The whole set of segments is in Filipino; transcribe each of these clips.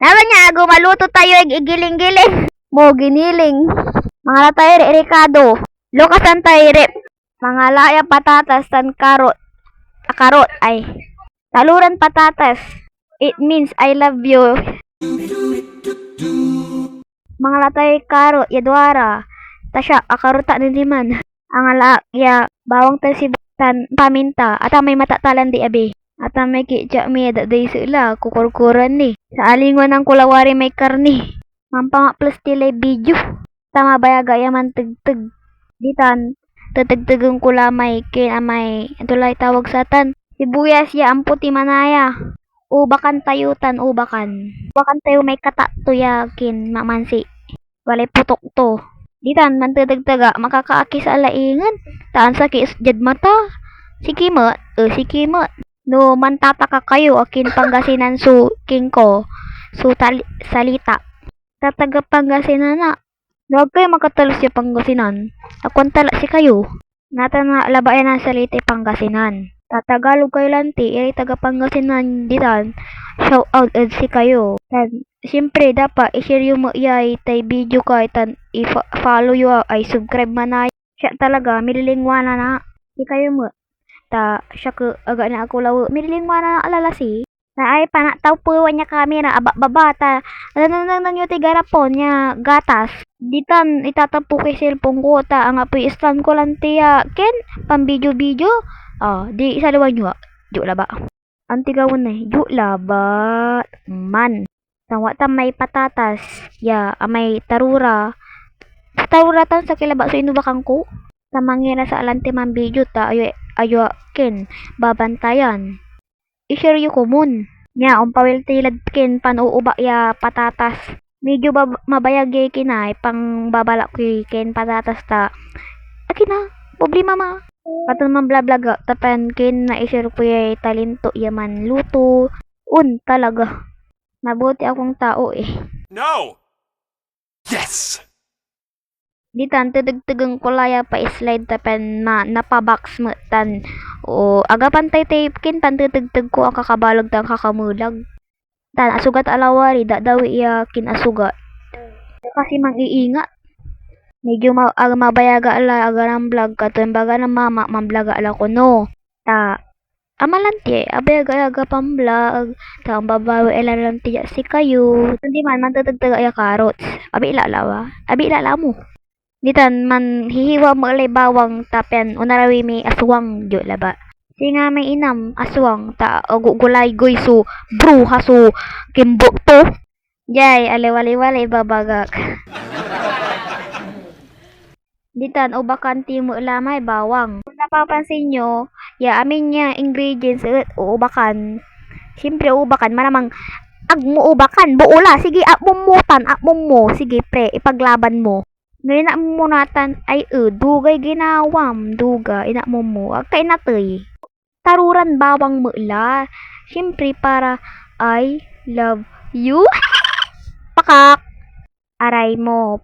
Naman niya, gumaluto tayo igiling-giling. Mo giniling. Mga tayo Ricardo. Lukasan tayo mga laya patatas tan karot. Karot ay. Taluran patatas. It means I love you. Mga latay karot yadwara. Tasya akarota niliman. Ang ya bawang tan paminta at may matatalan di abi. At may kitsa mi day sila kukurkuran ni. Sa alingon ng kulawari may karni. Mampanga plus tilay video. Tama bayaga yaman tugtug. Ditan tutugtugang kulamay kin amay tulay tawag satan. Sibuyas ya ang puti manaya. Ubakan tayutan ubakan. Ubakan tayo may kata to yakin mamansi. Walay putok to. Ditan man tudugtaga makakaaki sa alaingan. Taan sa kiis jad mata. Sikimot. Sikimot. No mantataka kayo akin Pangasinan su king ko. Su salita. Tataga Pangasinan na. Huwag kayo makatalos si Pangasinan. Akong tala si kayo. Nata na labayan ang salita Pangasinan. Tatagalog kayo lanti. Iri taga Pangasinan ditan. Shout out si kayo. Tan, siyempre dapat i-share yung yay tay video kay tan i-follow yo ay subscribe man na. Siya talaga mililingwana na. Si kayo mo. Ta siya ko aga na ako law mililingwana na alalasi. Na ay panataw po niya kamera babata. Nang yung tigarapon niya gatas. Ditan itatapo kay cellphone ko ta ang apoy stand ko lang tiya ken pang video. Di isa lawan nyo. Ju laba. Ang tigawon na ju laba man. Tawa ta may patatas. Ya may tarura. Tarura tan sa kilaba so inubakang ko. Sa mangira sa alante man video ta ayo ken babantayan. I-share yu kumun. Nya umpawil tilad ken panuuba ya patatas. Medyo mabayag yay kinay pang babala ko ken patatas ta. Akina problema ma. Katon man blablaga tapan ken na i-share ko yay talento yaman luto. Talaga. Mabuti akong tao eh. No! Yes! Ditan tudugtugang kulaya pa slide tapan napabox mo tan o agapan tay tape kin tan tutugtug ko ang kakabalog tan kakamulag tan asugat alawari dawi iya kin asugat kasi mang-iinga medyo mabayaga ala aga ng vlog katon baga ng mama mamblaga ala ko no ta amalanti abayaga pang vlog ta ang babawi ilalanti si kayo hindi man tutugtug iya carrots abi ilalawa mo. Ditan man hihiwa mo alay bawang tapen unarawi may aswang jo laba. Singa may inam aswang ta gulay goy su bruha su kimbo to. Jay alewali-wali babagak. Ditan ubakan timo lamay bawang. Kung napapansin nyo, amin niya ingredients ubakan. Siyempre ubakan maramang ubakan buula sige apumutan mo sige pre ipaglaban mo. Ngayon na mo natan ay dugay ginawam duga ina mo kay natoy taruran bawang mula syempre para I love you pakak aray mo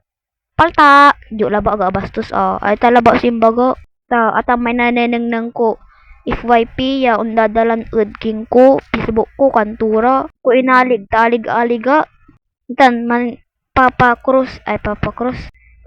palta jo laba aga bastos ay talaba simbaga ta atamay naneneng nang ko FYP ya undadalan king ko Facebook ko kantura ko inalig talig aliga tan man Papa Cruz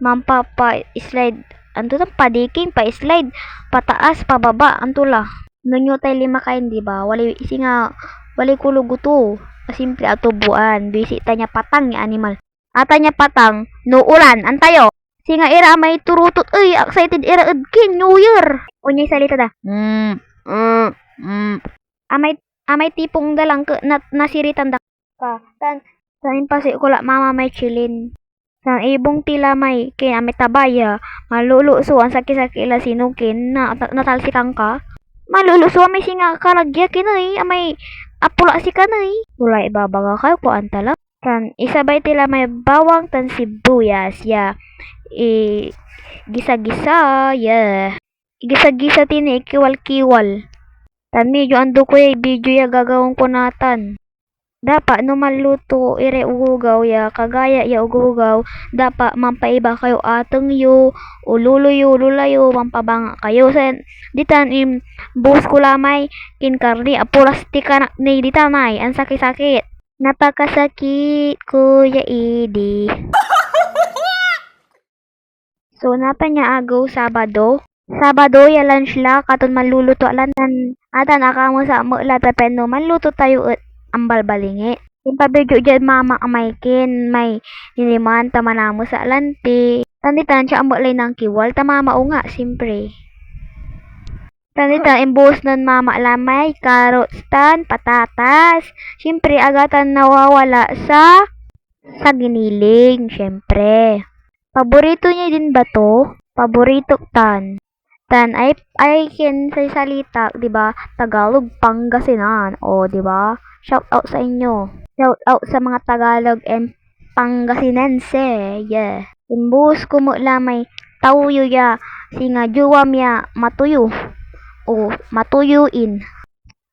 Mampapa slide anto tang padiking pa slide pataas pababa antula nunyo tay 5 kain di ba wali singa wali kuluguto simple atubuan bisi tanya patang ni animal atanya patang no ulan antayo singa ira may turutot excited ira kin new year unya salita da amay tipong dalang nasiritan da ka tan pasi ko la mama may chilin sa ibong tila may kin ame tabaya maluluso ang sakit-sakit ila sinukin na natalsikan ka maluluso may singa karagya kinay amay apula si kanay tulay ibabaga kayo ko antala kan isabay tila may bawang tan sibuyas gisa-gisa gisa-gisa tini kiwal-kiwal tan medyo ando ko video gagawin ko natan dapat no maluto ire ugugaw kagaya ugugaw dapat mampaiba kayo atong ululayo mampabanga kayo sen ditan bus ko lamay kin karni apulastika na ni ditanay ang sakit-sakit Napakasakit, Kuya Edi. So, napa niya agaw Sabado? Sabado, ya lunch la, katon manluluto alantan. Atan, aka mo sa mo la tapeno, manluto tayo at ambal balingi. Impabigyo dyan mama amaykin, may niliman tamanamo sa alante. Tanditan siya amo lay ng kiwal, tamama o nga, simpre. Tanditan, imbus nun mama lamay, carrots tan, patatas. Siyempre, agatan nawawala sa giniling, siyempre. Paborito niya din ba to? Paborito tan. Tan ay kin sa salita, 'di ba? Tagalog Pangasinan. O, 'di ba? Shout out sa inyo. Shout out sa mga Tagalog and Pangasinense. Yeah. Imbus ko mo lamay tawyo ya singa juwam ya matuyo. O matuyuin.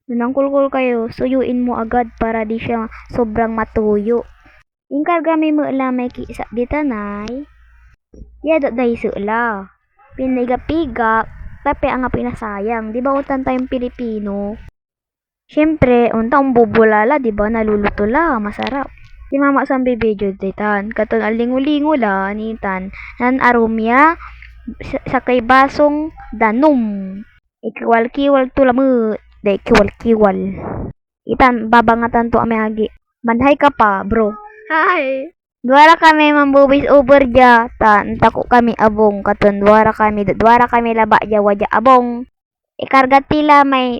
Nang kulkul kayo, suyuin mo agad para di siya sobrang matuyo. Ingkargami mo lamay kisa di tanay. Yado day sula. Piniga-piga, tapi ang pinasayang. Di ba utan tayong Pilipino? Siyempre, unta ang bubulala, di ba? Naluluto la, masarap. Si mama sa video ditan, katon alingulingo la, nitan, nan aromya, sa kay basong danom. Ikiwal-kiwal tulamut, de kiwal-kiwal. Itan, babangatan to agi. Manhay ka pa, bro. Hi! Duwara kami mambubis over dya, tako kami abong, katon duwara kami laba dya wadya abong. Ikarga tila may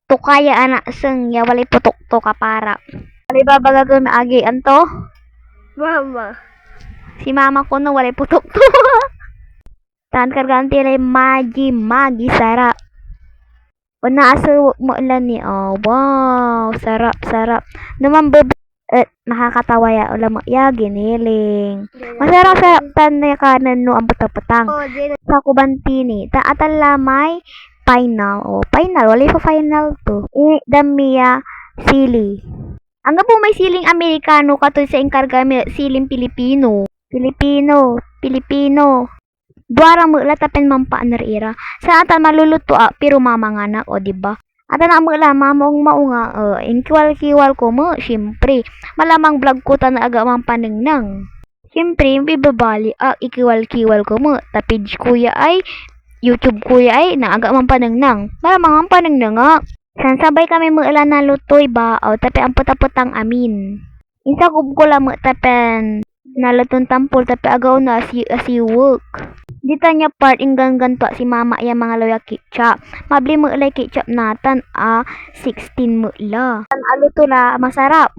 tukaya anak seng, ya walay putok to kapara. Walay babaga kami agi, anto? Mama. Si mama ko no, walay putok to. Kargaan tila magi sarap. Una aso mo lang ni, oh, wow, sarap. Numambubis nakakatawa ya ulam ya giniling. Masarap sa tanay kanan no ang patang. Sa kubantini, taatan lamay final. O final, wala pa final to. Damiya sili. Ang po may siling Amerikano kato sa inkarga siling Pilipino. Duara mo latapen mampaan ira. Sa atan maluluto pero mamanganak o diba? Ada na mo mamong maunga, inkiwal-kiwal ko mo, siyempre. Malamang vlog ko ta na aga mang paningnang. Siyempre, ibabali, ikiwal-kiwal ko mo. Tapage kuya ay, YouTube kuya ay, naaga mang paningnang. Malamang ang paningnang nga. Sabay kami mo ilan na lutoy ba, tapi ang putaputang amin. Insa ko lang mo tapen, nalutong tampol, tapi agaw na as you work. Dito niya part inggang ganto si mama ya mga loya ketchup. Mabli mo ilay ketchup natan 16 mo la. Aluto la masarap.